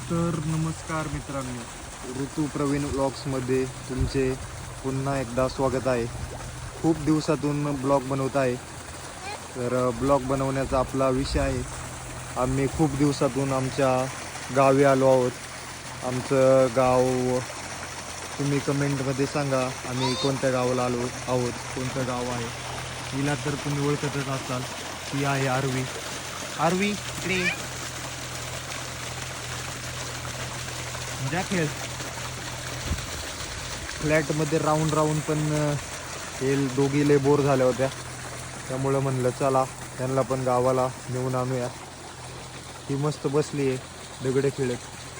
तर नमस्कार मित्रांनो, ऋतू प्रवीण व्लॉग्समध्ये तुमचे पुन्हा एकदा स्वागत आहे. खूप दिवसातून ब्लॉग बनवत आहे. तर ब्लॉग बनवण्याचा आपला विषय आहे. आम्ही खूप दिवसातून आमच्या गावी आलो आहोत. आमचं गाव तुम्ही कमेंटमध्ये सांगा, आम्ही कोणत्या गावाला आलो आहोत, कोणतं गाव आहे. हिला तर तुम्ही ओळखतच असाल, ती आहे आरवी. आरवी इकडे खेळ. फ्लॅटमध्ये राहून राहून पण हे दोघी लय बोर झाल्या होत्या, त्यामुळं म्हणलं चला त्यांना पण गावाला नेऊन आणूया. ती मस्त बसली आहे दगडे खेळत.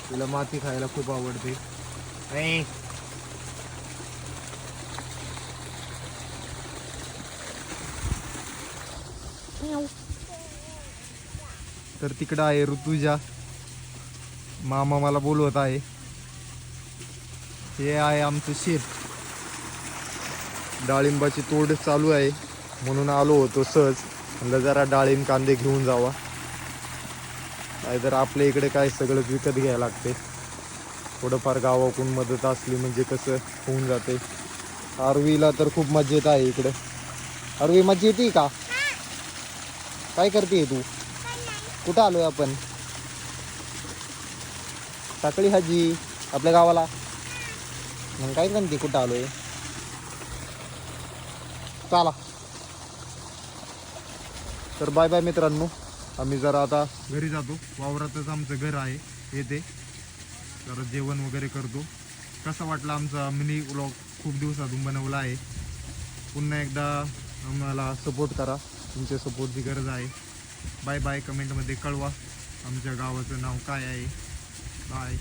तिला माती खायला खूप आवडते. तर तिकडं आहे ऋतुजा. मामा मला बोलवत आहे. हे आहे आमचं शेत. डाळिंबाची तोड चालू आहे म्हणून आलो होतो सहज. म्हणलं जरा डाळिंब कांदे घेऊन जावा, नाहीतर आपल्या इकडे काय सगळंच विकत घ्यायला लागते. थोडंफार गावाकडून मदत असली म्हणजे कसं होऊन जाते. आरवीला तर खूप मजा येत आहे इकडे. आरवी मजा येते का? काय करते तू? कुठं आलोय आपण? टाकळी हाजी आपल्या गावाला. मग काय म्हणते कुठं आलोय? चला तर बाय बाय मित्रांनो. आम्ही जरा आता घरी जातो. वावरातच आमचं घर आहे. येते जरा जेवण वगैरे करतो. कसा वाटला आमचा मिनी व्लॉग? खूप दिवसातून बनवला आहे. पुन्हा एकदा आम्हाला सपोर्ट करा. तुमच्या सपोर्टची गरज आहे. Bye bye. कमेंटमध्ये कळवा आमच्या गावाचं नाव काय आहे. बाय.